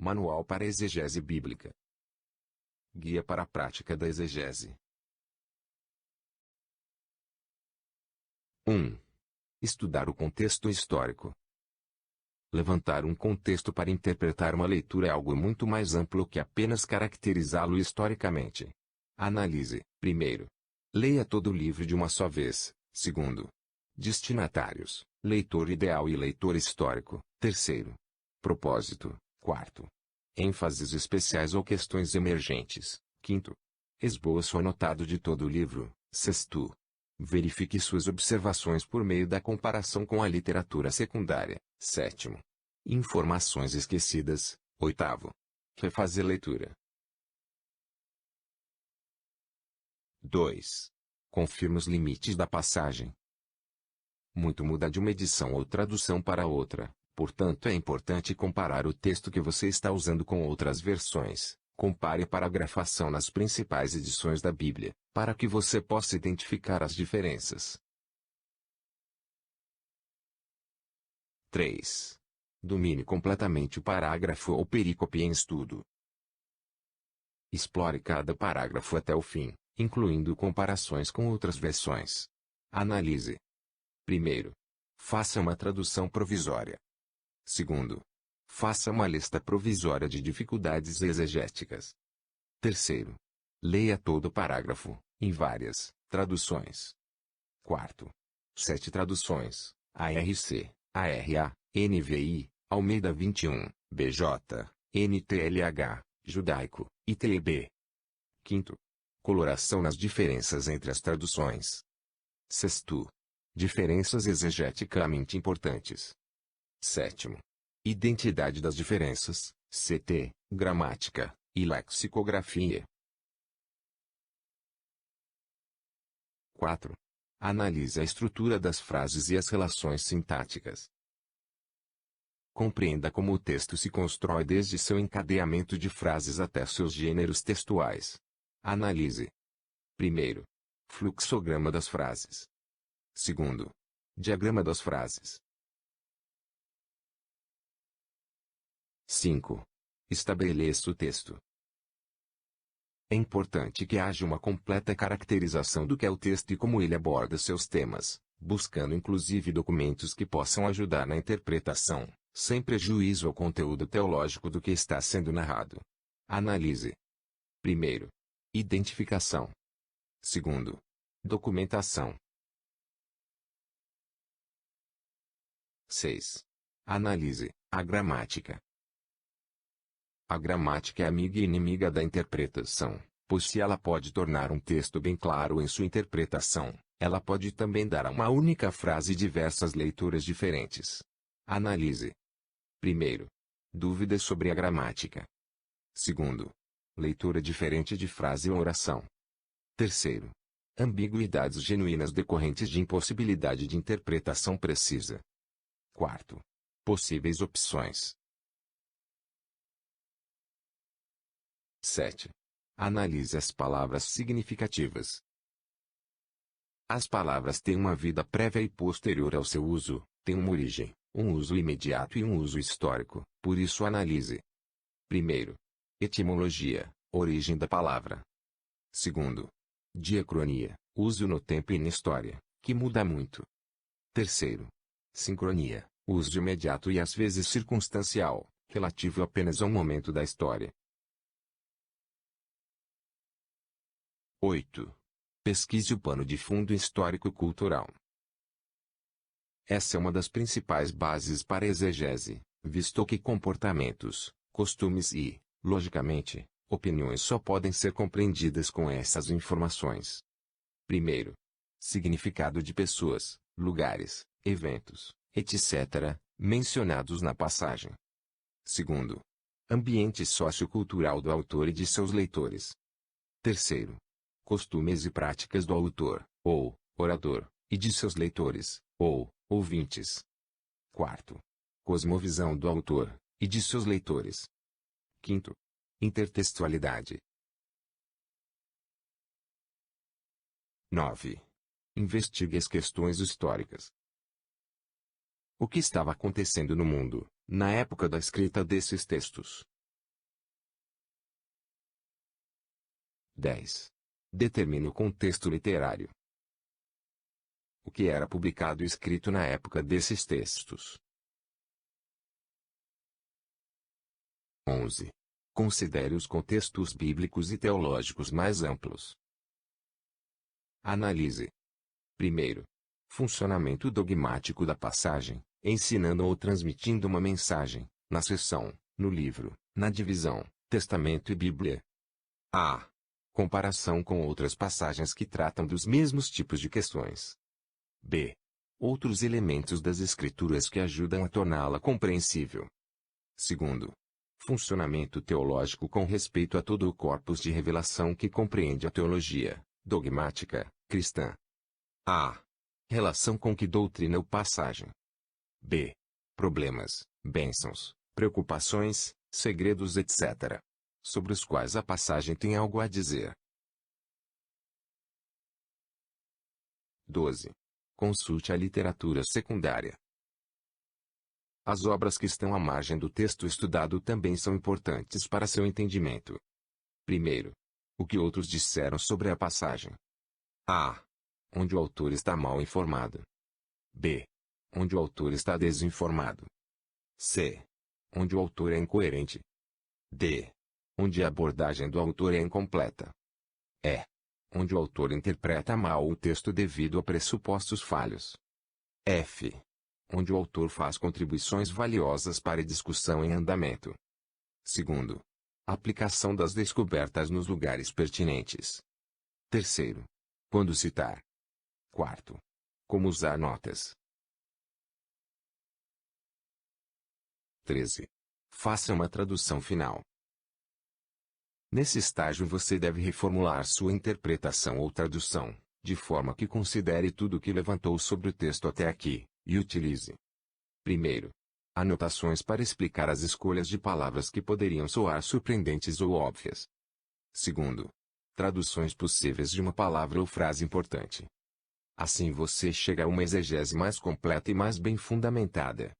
Manual para a Exegese Bíblica. Guia para a Prática da Exegese. 1. Estudar o contexto histórico. Levantar um contexto para interpretar uma leitura é algo muito mais amplo que apenas caracterizá-lo historicamente. Analise. Primeiro, leia todo o livro de uma só vez. Segundo, destinatários, leitor ideal e leitor histórico. Terceiro, propósito. Quarto, ênfases especiais ou questões emergentes. Quinto, esboço anotado de todo o livro. Sexto, verifique suas observações por meio da comparação com a literatura secundária. Sétimo, informações esquecidas. Oitavo, refazer leitura. 2. Confirme os limites da passagem. Muito muda de uma edição ou tradução para outra, portanto é importante comparar o texto que você está usando com outras versões. Compare a paragrafação nas principais edições da Bíblia, para que você possa identificar as diferenças. 3. Domine completamente o parágrafo ou perícope em estudo. Explore cada parágrafo até o fim, incluindo comparações com outras versões. Analise. Primeiro, faça uma tradução provisória. Segundo, faça uma lista provisória de dificuldades exegéticas. Terceiro, leia todo o parágrafo, em várias traduções. Quarto, 7 traduções: ARC, ARA, NVI, Almeida 21, BJ, NTLH, Judaico, ITEB. Quinto, coloração nas diferenças entre as traduções. Sexto, diferenças exegeticamente importantes. Sétimo, identidade das diferenças, CT, gramática e lexicografia. 4. Analise a estrutura das frases e as relações sintáticas. Compreenda como o texto se constrói desde seu encadeamento de frases até seus gêneros textuais. Analise. Primeiro, fluxograma das frases. Segundo, diagrama das frases. 5. Estabeleça o texto. É importante que haja uma completa caracterização do que é o texto e como ele aborda seus temas, buscando inclusive documentos que possam ajudar na interpretação, sem prejuízo ao conteúdo teológico do que está sendo narrado. Analise. Primeiro, identificação. Segundo, documentação. 6. Analise a gramática. A gramática é amiga e inimiga da interpretação, pois se ela pode tornar um texto bem claro em sua interpretação, ela pode também dar a uma única frase diversas leituras diferentes. Analise. Primeiro, dúvidas sobre a gramática. Segundo, leitura diferente de frase ou oração. Terceiro, ambiguidades genuínas decorrentes de impossibilidade de interpretação precisa. Quarto, possíveis opções. 7. Analise as palavras significativas. As palavras têm uma vida prévia e posterior ao seu uso, têm uma origem, um uso imediato e um uso histórico, por isso analise. Primeiro, etimologia, origem da palavra. Segundo, diacronia, uso no tempo e na história, que muda muito. Terceiro, sincronia, uso imediato e às vezes circunstancial, relativo apenas ao momento da história. 8. Pesquise o pano de fundo histórico-cultural. Essa é uma das principais bases para a exegese, visto que comportamentos, costumes e, logicamente, opiniões só podem ser compreendidas com essas informações. Primeiro, significado de pessoas, lugares, eventos, etc., mencionados na passagem. Segundo, ambiente sociocultural do autor e de seus leitores. Terceiro, costumes e práticas do autor, ou orador, e de seus leitores, ou ouvintes. Quarto, cosmovisão do autor, e de seus leitores. Quinto, intertextualidade. 9. Investigue as questões históricas. O que estava acontecendo no mundo, na época da escrita desses textos? 10. Determine o contexto literário. O que era publicado e escrito na época desses textos. 11. Considere os contextos bíblicos e teológicos mais amplos. Analise. Primeiro, funcionamento dogmático da passagem, ensinando ou transmitindo uma mensagem, na seção, no livro, na divisão, Testamento e Bíblia. A. Comparação com outras passagens que tratam dos mesmos tipos de questões. B. Outros elementos das Escrituras que ajudam a torná-la compreensível. Segundo, funcionamento teológico com respeito a todo o corpus de revelação que compreende a teologia dogmática cristã. A. Relação com que doutrina ou passagem. B. Problemas, bênçãos, preocupações, segredos etc. sobre os quais a passagem tem algo a dizer. 12. Consulte a literatura secundária. As obras que estão à margem do texto estudado também são importantes para seu entendimento. Primeiro, o que outros disseram sobre a passagem. A. Onde o autor está mal informado. B. Onde o autor está desinformado. C. Onde o autor é incoerente. D. Onde a abordagem do autor é incompleta. E. Onde o autor interpreta mal o texto devido a pressupostos falhos. F. Onde o autor faz contribuições valiosas para a discussão em andamento. Segundo, aplicação das descobertas nos lugares pertinentes. Terceiro, quando citar. Quarto, como usar notas. 13. Faça uma tradução final. Nesse estágio você deve reformular sua interpretação ou tradução, de forma que considere tudo o que levantou sobre o texto até aqui, e utilize. Primeiro, anotações para explicar as escolhas de palavras que poderiam soar surpreendentes ou óbvias. Segundo, traduções possíveis de uma palavra ou frase importante. Assim você chega a uma exegese mais completa e mais bem fundamentada.